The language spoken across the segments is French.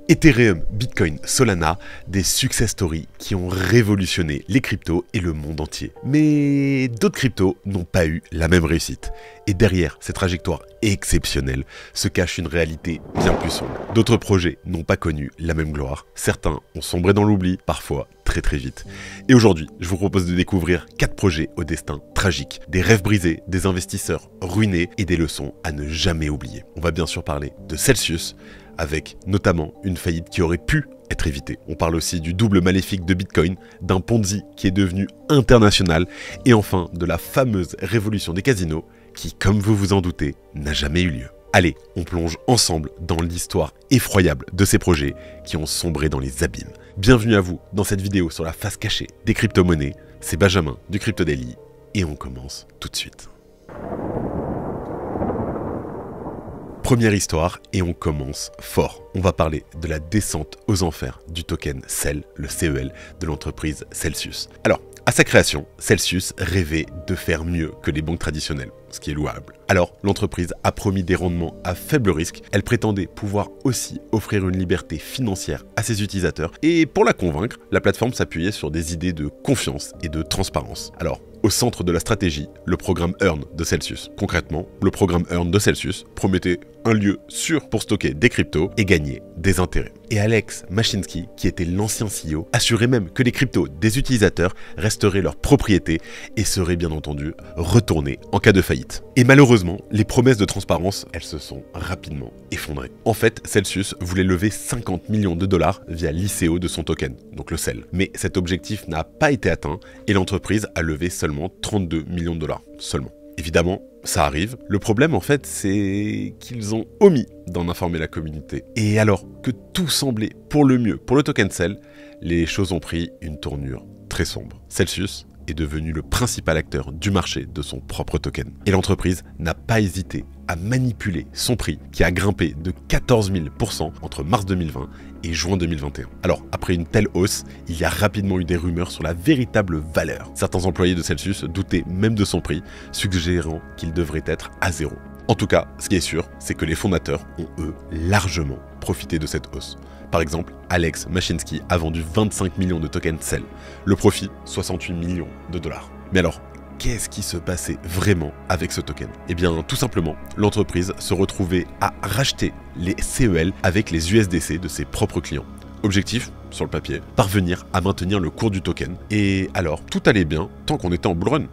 Ethereum, Bitcoin, Solana, des success stories qui ont révolutionné les cryptos et le monde entier. Mais d'autres cryptos n'ont pas eu la même réussite. Et derrière ces trajectoires exceptionnelles se cache une réalité bien plus sombre. D'autres projets n'ont pas connu la même gloire. Certains ont sombré dans l'oubli, parfois très vite. Et aujourd'hui, je vous propose de découvrir 4 projets au destin tragique, des rêves brisés, des investisseurs ruinés et des leçons à ne jamais oublier. On va bien sûr parler de Celsius, avec notamment une faillite qui aurait pu être évitée. On parle aussi du double maléfique de Bitcoin, d'un Ponzi qui est devenu international, et enfin de la fameuse révolution des casinos qui, comme vous vous en doutez, n'a jamais eu lieu. Allez, on plonge ensemble dans l'histoire effroyable de ces projets qui ont sombré dans les abîmes. Bienvenue à vous dans cette vidéo sur la face cachée des crypto-monnaies. C'est Benjamin du Crypto Daily et on commence tout de suite. Première histoire et on commence fort. On va parler de la descente aux enfers du token CEL, le CEL de l'entreprise Celsius. Alors, à sa création, Celsius rêvait de faire mieux que les banques traditionnelles, ce qui est louable. Alors, l'entreprise a promis des rendements à faible risque, elle prétendait pouvoir aussi offrir une liberté financière à ses utilisateurs, et pour la convaincre, la plateforme s'appuyait sur des idées de confiance et de transparence. Alors, au centre de la stratégie, le programme Earn de Celsius. Concrètement, le programme Earn de Celsius promettait un lieu sûr pour stocker des cryptos et gagner des intérêts. Et Alex Mashinsky, qui était l'ancien CEO, assurait même que les cryptos des utilisateurs resteraient leur propriété et seraient bien entendu retournés en cas de faillite. Et malheureusement, les promesses de transparence, elles se sont rapidement effondrées. En fait, Celsius voulait lever 50 millions de dollars via l'ICO de son token, donc le CEL. Mais cet objectif n'a pas été atteint et l'entreprise a levé seulement 32 millions de dollars. Seulement. Évidemment, ça arrive. Le problème, en fait, c'est qu'ils ont omis d'en informer la communauté. Et alors que tout semblait pour le mieux pour le token CEL, les choses ont pris une tournure très sombre. Celsius est devenu le principal acteur du marché de son propre token. Et l'entreprise n'a pas hésité à manipuler son prix qui a grimpé de 14 000% entre mars 2020 et juin 2021. Alors, après une telle hausse, il y a rapidement eu des rumeurs sur la véritable valeur. Certains employés de Celsius doutaient même de son prix, suggérant qu'il devrait être à zéro. En tout cas, ce qui est sûr, c'est que les fondateurs ont, eux, largement profité de cette hausse. Par exemple, Alex Mashinsky a vendu 25 millions de tokens CEL. Le profit, 68 millions de dollars. Mais alors, qu'est-ce qui se passait vraiment avec ce token? Eh bien, tout simplement, l'entreprise se retrouvait à racheter les CEL avec les USDC de ses propres clients. Objectif, sur le papier, parvenir à maintenir le cours du token. Et alors, tout allait bien tant qu'on était en bull run.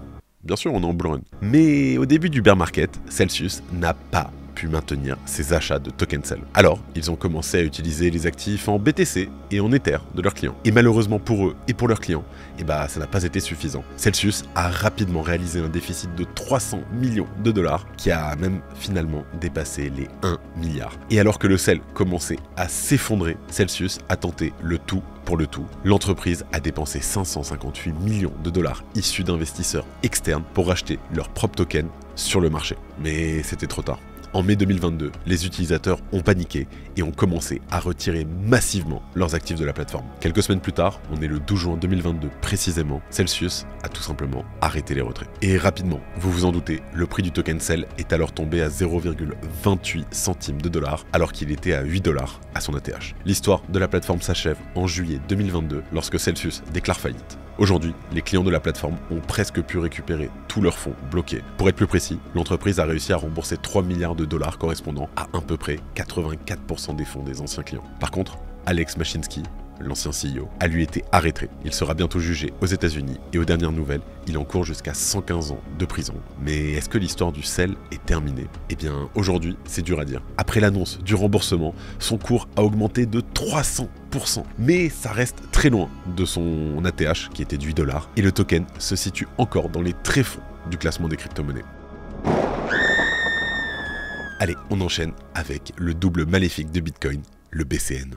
Bien sûr, on est en bull run. Mais au début du bear market, Celsius n'a pas pu maintenir ses achats de tokens CEL. Alors, ils ont commencé à utiliser les actifs en BTC et en Ether de leurs clients. Et malheureusement pour eux et pour leurs clients, ça n'a pas été suffisant. Celsius a rapidement réalisé un déficit de 300 millions de dollars qui a même finalement dépassé les 1 milliard. Et alors que le CEL commençait à s'effondrer, Celsius a tenté le tout pour le tout. L'entreprise a dépensé 558 millions de dollars issus d'investisseurs externes pour racheter leurs propres tokens sur le marché. Mais c'était trop tard. En mai 2022, les utilisateurs ont paniqué et ont commencé à retirer massivement leurs actifs de la plateforme. Quelques semaines plus tard, on est le 12 juin 2022 précisément, Celsius a tout simplement arrêté les retraits. Et rapidement, vous vous en doutez, le prix du token CEL est alors tombé à 0,28 centimes de dollars alors qu'il était à 8 dollars à son ATH. L'histoire de la plateforme s'achève en juillet 2022 lorsque Celsius déclare faillite. Aujourd'hui, les clients de la plateforme ont presque pu récupérer tous leurs fonds bloqués. Pour être plus précis, l'entreprise a réussi à rembourser 3 milliards de dollars correspondant à peu près 84% des fonds des anciens clients. Par contre, Alex Mashinsky, l'ancien CEO, a lui été arrêté. Il sera bientôt jugé aux États-Unis et aux dernières nouvelles, il encourt jusqu'à 115 ans de prison. Mais est-ce que l'histoire du CEL est terminée? Eh bien, aujourd'hui, c'est dur à dire. Après l'annonce du remboursement, son cours a augmenté de 300%. Mais ça reste très loin de son ATH qui était de 8 dollars et le token se situe encore dans les tréfonds du classement des crypto-monnaies. Allez, on enchaîne avec le double maléfique de Bitcoin, le BCN.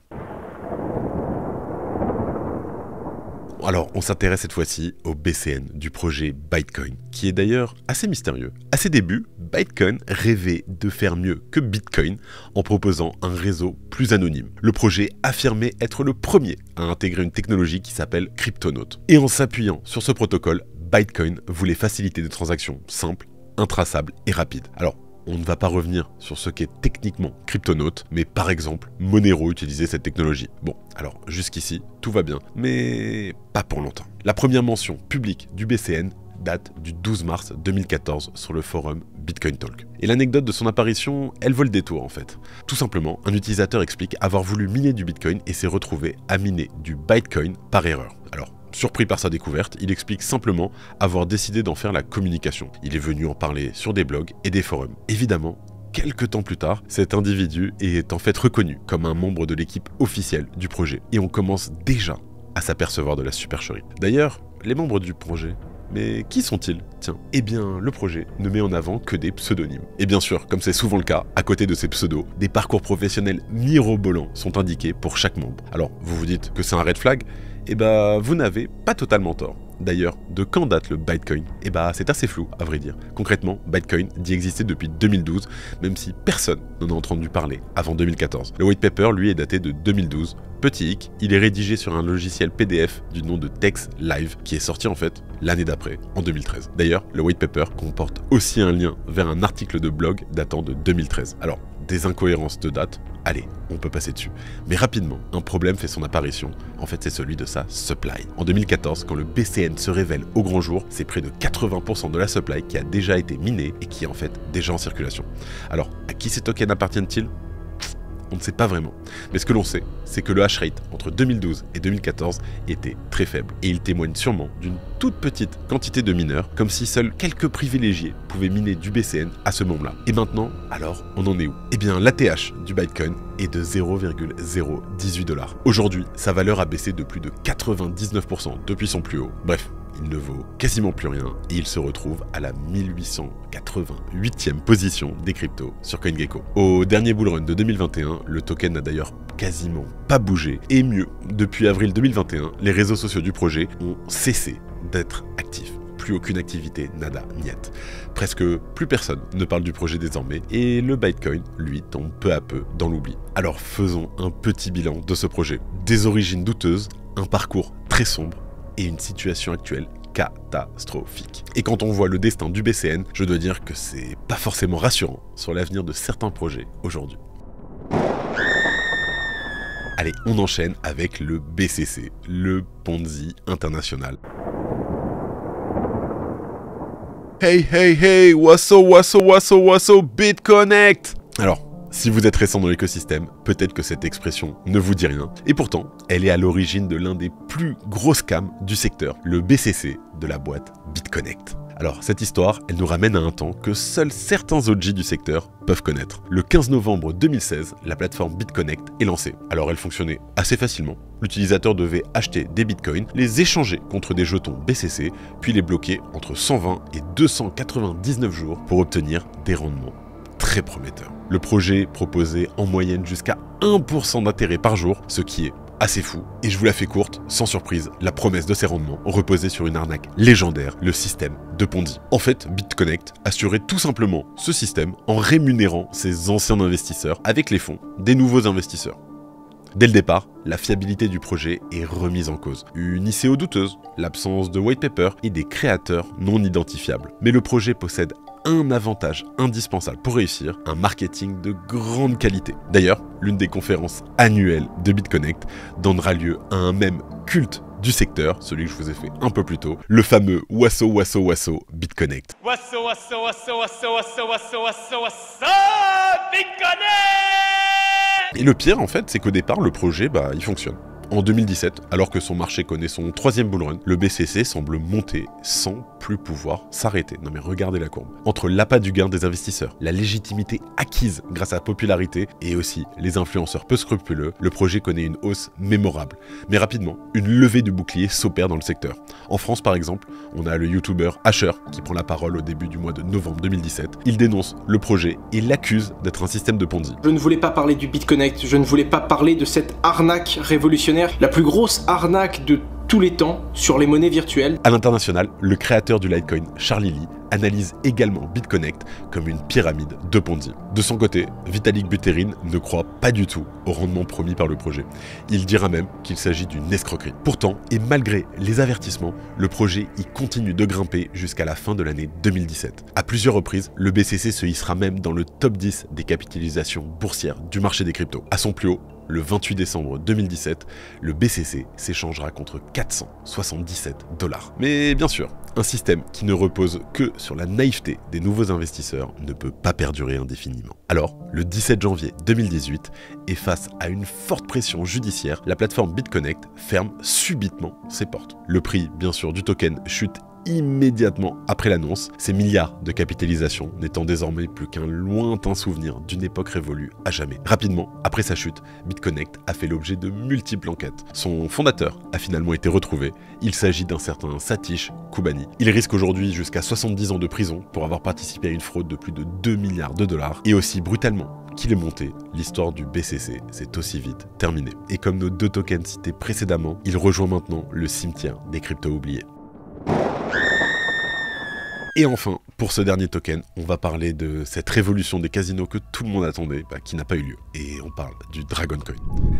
Alors, on s'intéresse cette fois-ci au BCN du projet Bytecoin, qui est d'ailleurs assez mystérieux. À ses débuts, Bytecoin rêvait de faire mieux que Bitcoin en proposant un réseau plus anonyme. Le projet affirmait être le premier à intégrer une technologie qui s'appelle Cryptonaut. Et en s'appuyant sur ce protocole, Bytecoin voulait faciliter des transactions simples, intraçables et rapides. Alors, on ne va pas revenir sur ce qu'est techniquement Cryptonaut, mais par exemple, Monero utilisait cette technologie. Bon, alors jusqu'ici, tout va bien, mais pas pour longtemps. La première mention publique du BCN date du 12 mars 2014 sur le forum Bitcoin Talk. Et l'anecdote de son apparition, elle vaut le détour en fait. Tout simplement, un utilisateur explique avoir voulu miner du Bitcoin et s'est retrouvé à miner du Bytecoin par erreur. Alors, surpris par sa découverte, il explique simplement avoir décidé d'en faire la communication. Il est venu en parler sur des blogs et des forums. Évidemment, quelques temps plus tard, cet individu est en fait reconnu comme un membre de l'équipe officielle du projet. Et on commence déjà à s'apercevoir de la supercherie. D'ailleurs, les membres du projet, mais qui sont-ils? Tiens, eh bien, le projet ne met en avant que des pseudonymes. Et bien sûr, comme c'est souvent le cas, à côté de ces pseudos, des parcours professionnels mirobolants sont indiqués pour chaque membre. Alors, vous vous dites que c'est un red flag? Eh ben, vous n'avez pas totalement tort. D'ailleurs, de quand date le Bytecoin? Eh ben, c'est assez flou, à vrai dire. Concrètement, Bytecoin dit exister depuis 2012, même si personne n'en a entendu parler avant 2014. Le white paper, lui, est daté de 2012. Petit hic, il est rédigé sur un logiciel PDF du nom de Text Live, qui est sorti en fait l'année d'après, en 2013. D'ailleurs, le white paper comporte aussi un lien vers un article de blog datant de 2013. Alors, des incohérences de date, allez, on peut passer dessus. Mais rapidement, un problème fait son apparition. En fait, c'est celui de sa supply. En 2014, quand le BCN se révèle au grand jour, c'est près de 80% de la supply qui a déjà été minée et qui est en fait déjà en circulation. Alors, à qui ces tokens appartiennent-ils ? On ne sait pas vraiment. Mais ce que l'on sait, c'est que le hash rate entre 2012 et 2014 était très faible. Et il témoigne sûrement d'une toute petite quantité de mineurs, comme si seuls quelques privilégiés pouvaient miner du BCN à ce moment-là. Et maintenant, alors, on en est où? Eh bien, l'ATH du Bytecoin est de 0,018 $. Aujourd'hui, sa valeur a baissé de plus de 99% depuis son plus haut. Bref, il ne vaut quasiment plus rien et il se retrouve à la 1888e position des cryptos sur CoinGecko. Au dernier bullrun de 2021, le token n'a d'ailleurs quasiment pas bougé. Et mieux, depuis avril 2021, les réseaux sociaux du projet ont cessé d'être actifs. Plus aucune activité, nada, niet. Presque plus personne ne parle du projet désormais et le Bytecoin, lui, tombe peu à peu dans l'oubli. Alors faisons un petit bilan de ce projet. Des origines douteuses, un parcours très sombre, et une situation actuelle catastrophique. Et quand on voit le destin du BCN, je dois dire que c'est pas forcément rassurant sur l'avenir de certains projets aujourd'hui. Allez, on enchaîne avec le BCC, le Ponzi international. Hey, hey, hey, wasso, BitConnect! Alors, si vous êtes récent dans l'écosystème, peut-être que cette expression ne vous dit rien. Et pourtant, elle est à l'origine de l'un des plus gros scams du secteur, le BCC de la boîte BitConnect. Alors, cette histoire, elle nous ramène à un temps que seuls certains OG du secteur peuvent connaître. Le 15 novembre 2016, la plateforme BitConnect est lancée. Alors, elle fonctionnait assez facilement. L'utilisateur devait acheter des bitcoins, les échanger contre des jetons BCC, puis les bloquer entre 120 et 299 jours pour obtenir des rendements très prometteur. Le projet proposait en moyenne jusqu'à 1% d'intérêt par jour, ce qui est assez fou. Et je vous la fais courte, sans surprise, la promesse de ces rendements reposait sur une arnaque légendaire, le système de Ponzi. En fait, BitConnect assurait tout simplement ce système en rémunérant ses anciens investisseurs avec les fonds des nouveaux investisseurs. Dès le départ, la fiabilité du projet est remise en cause. Une ICO douteuse, l'absence de white paper et des créateurs non identifiables. Mais le projet possède un avantage indispensable pour réussir, un marketing de grande qualité. D'ailleurs, l'une des conférences annuelles de BitConnect donnera lieu à un mème culte du secteur, celui que je vous ai fait un peu plus tôt, le fameux Wasso BitConnect. Wasso BitConnect! Et le pire en fait, c'est qu'au départ, le projet, il fonctionne. En 2017, alors que son marché connaît son 3e bullrun, le BCC semble monter sans plus pouvoir s'arrêter. Non mais regardez la courbe. Entre l'appât du gain des investisseurs, la légitimité acquise grâce à la popularité et aussi les influenceurs peu scrupuleux, le projet connaît une hausse mémorable. Mais rapidement, une levée du bouclier s'opère dans le secteur. En France par exemple, on a le youtubeur Asher qui prend la parole au début du mois de novembre 2017. Il dénonce le projet et l'accuse d'être un système de Ponzi. Je ne voulais pas parler du BitConnect, je ne voulais pas parler de cette arnaque révolutionnaire, la plus grosse arnaque de tous les temps sur les monnaies virtuelles. À l'international, le créateur du Litecoin, Charlie Lee, analyse également BitConnect comme une pyramide de Ponzi. De son côté, Vitalik Buterin ne croit pas du tout au rendement promis par le projet. Il dira même qu'il s'agit d'une escroquerie. Pourtant, et malgré les avertissements, le projet y continue de grimper jusqu'à la fin de l'année 2017. À plusieurs reprises, le BCC se hissera même dans le top 10 des capitalisations boursières du marché des cryptos. À son plus haut, le 28 décembre 2017, le BCC s'échangera contre 477 $. Mais bien sûr, un système qui ne repose que sur la naïveté des nouveaux investisseurs ne peut pas perdurer indéfiniment. Alors, le 17 janvier 2018, et face à une forte pression judiciaire, la plateforme BitConnect ferme subitement ses portes. Le prix, bien sûr, du token chute immédiatement après l'annonce, ces milliards de capitalisation n'étant désormais plus qu'un lointain souvenir d'une époque révolue à jamais. Rapidement, après sa chute, BitConnect a fait l'objet de multiples enquêtes. Son fondateur a finalement été retrouvé. Il s'agit d'un certain Satish Kubani. Il risque aujourd'hui jusqu'à 70 ans de prison pour avoir participé à une fraude de plus de 2 milliards de dollars. Et aussi brutalement qu'il est monté, l'histoire du BCC s'est aussi vite terminée. Et comme nos deux tokens cités précédemment, il rejoint maintenant le cimetière des cryptos oubliés. Et enfin, pour ce dernier token, on va parler de cette révolution des casinos que tout le monde attendait, qui n'a pas eu lieu. Et on parle du Dragon Coin.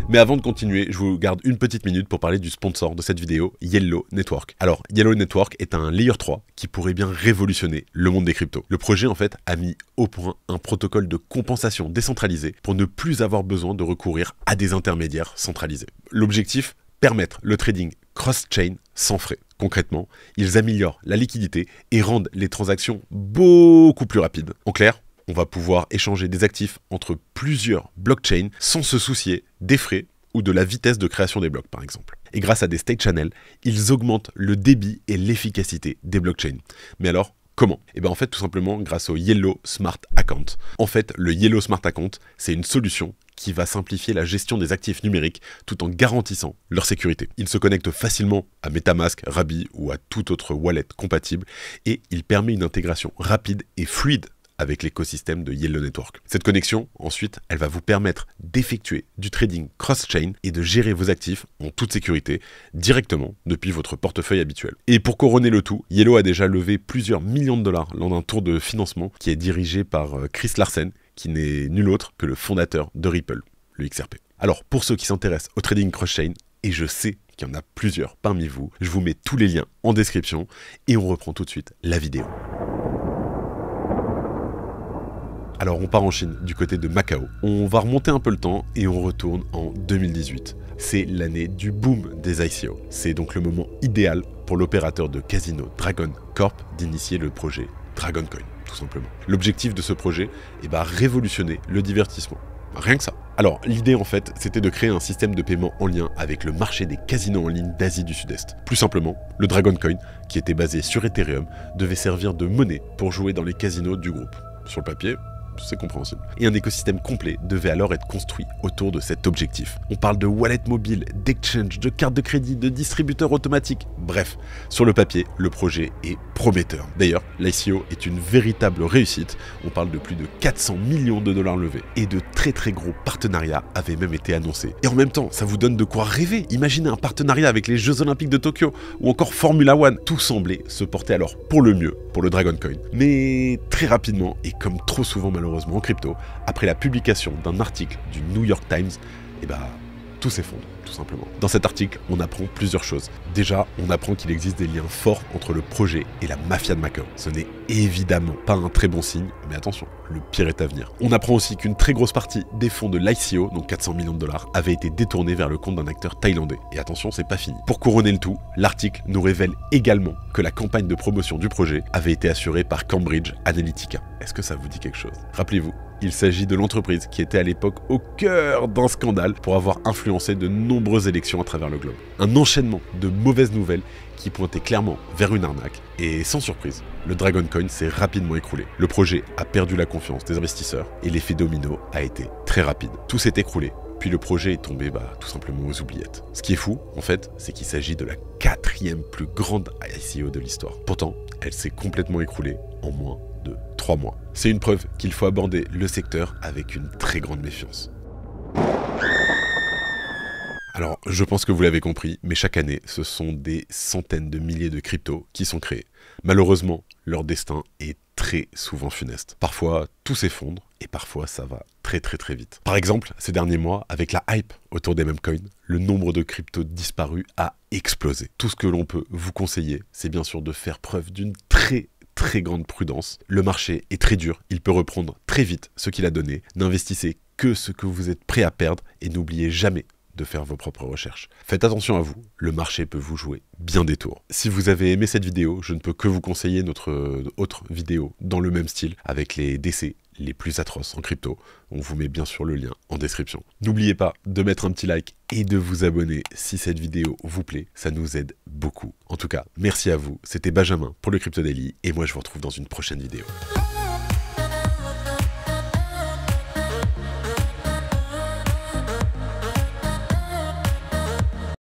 Mais avant de continuer, je vous garde une petite minute pour parler du sponsor de cette vidéo, Yellow Network. Alors, Yellow Network est un Layer 3 qui pourrait bien révolutionner le monde des cryptos. Le projet, en fait, a mis au point un protocole de compensation décentralisé pour ne plus avoir besoin de recourir à des intermédiaires centralisés. L'objectif, permettre le trading cross-chain sans frais. Concrètement, ils améliorent la liquidité et rendent les transactions beaucoup plus rapides. En clair, on va pouvoir échanger des actifs entre plusieurs blockchains sans se soucier des frais ou de la vitesse de création des blocs, par exemple. Et grâce à des state channels, ils augmentent le débit et l'efficacité des blockchains. Mais alors, comment? Et bien en fait, tout simplement grâce au Yellow Smart Account. En fait, le Yellow Smart Account, c'est une solution qui va simplifier la gestion des actifs numériques tout en garantissant leur sécurité. Il se connecte facilement à MetaMask, Rabby ou à toute autre wallet compatible et il permet une intégration rapide et fluide avec l'écosystème de Yellow Network. Cette connexion, ensuite, elle va vous permettre d'effectuer du trading cross-chain et de gérer vos actifs en toute sécurité directement depuis votre portefeuille habituel. Et pour couronner le tout, Yellow a déjà levé plusieurs millions de dollars lors d'un tour de financement qui est dirigé par Chris Larsen, qui n'est nul autre que le fondateur de Ripple, le XRP. Alors, pour ceux qui s'intéressent au trading cross-chain, et je sais qu'il y en a plusieurs parmi vous, je vous mets tous les liens en description et on reprend tout de suite la vidéo. Alors on part en Chine, du côté de Macao. On va remonter un peu le temps et on retourne en 2018. C'est l'année du boom des ICO. C'est donc le moment idéal pour l'opérateur de casino Dragon Corp d'initier le projet Dragon Coin, tout simplement. L'objectif de ce projet est révolutionner le divertissement. Rien que ça. Alors l'idée en fait, c'était de créer un système de paiement en lien avec le marché des casinos en ligne d'Asie du Sud-Est. Plus simplement, le Dragon Coin, qui était basé sur Ethereum, devait servir de monnaie pour jouer dans les casinos du groupe. Sur le papier, c'est compréhensible. Et un écosystème complet devait alors être construit autour de cet objectif. On parle de wallet mobile, d'exchange, de cartes de crédit, de distributeurs automatiques. Bref, sur le papier, le projet est prometteur. D'ailleurs, l'ICO est une véritable réussite. On parle de plus de 400 millions de dollars levés. Et de très très gros partenariats avaient même été annoncés. Et en même temps, ça vous donne de quoi rêver. Imaginez un partenariat avec les Jeux Olympiques de Tokyo ou encore Formula One. Tout semblait se porter alors pour le mieux pour le Dragon Coin. Mais très rapidement, et comme trop souvent malheureusement en crypto, après la publication d'un article du New York Times, tout s'effondre, tout simplement. Dans cet article, on apprend plusieurs choses. Déjà, on apprend qu'il existe des liens forts entre le projet et la mafia de Macao. Ce n'est évidemment pas un très bon signe, mais attention, le pire est à venir. On apprend aussi qu'une très grosse partie des fonds de l'ICO, donc 400 millions de dollars, avait été détournée vers le compte d'un acteur thaïlandais. Et attention, c'est pas fini. Pour couronner le tout, l'article nous révèle également que la campagne de promotion du projet avait été assurée par Cambridge Analytica. Est-ce que ça vous dit quelque chose? Rappelez-vous, il s'agit de l'entreprise qui était à l'époque au cœur d'un scandale pour avoir influencé de nombreuses élections à travers le globe. Un enchaînement de mauvaises nouvelles qui pointait clairement vers une arnaque. Et sans surprise, le Dragon Coin s'est rapidement écroulé. Le projet a perdu la confiance des investisseurs et l'effet domino a été très rapide. Tout s'est écroulé, puis le projet est tombé tout simplement aux oubliettes. Ce qui est fou, en fait, c'est qu'il s'agit de la 4e plus grande ICO de l'histoire. Pourtant, elle s'est complètement écroulée en moins de 3 mois. C'est une preuve qu'il faut aborder le secteur avec une très grande méfiance. Alors, je pense que vous l'avez compris, mais chaque année, ce sont des centaines de milliers de cryptos qui sont créés. Malheureusement, leur destin est très souvent funeste. Parfois, tout s'effondre, et parfois, ça va très vite. Par exemple, ces derniers mois, avec la hype autour des memecoins, le nombre de cryptos disparus a explosé. Tout ce que l'on peut vous conseiller, c'est bien sûr de faire preuve d'une très grande prudence. Le marché est très dur, il peut reprendre très vite ce qu'il a donné. N'investissez que ce que vous êtes prêt à perdre, et n'oubliez jamais de faire vos propres recherches. Faites attention à vous, le marché peut vous jouer bien des tours. Si vous avez aimé cette vidéo, je ne peux que vous conseiller notre autre vidéo dans le même style, avec les décès les plus atroces en crypto. On vous met bien sûr le lien en description. N'oubliez pas de mettre un petit like et de vous abonner si cette vidéo vous plaît, ça nous aide beaucoup. En tout cas, merci à vous, c'était Benjamin pour le Crypto Daily, et moi je vous retrouve dans une prochaine vidéo.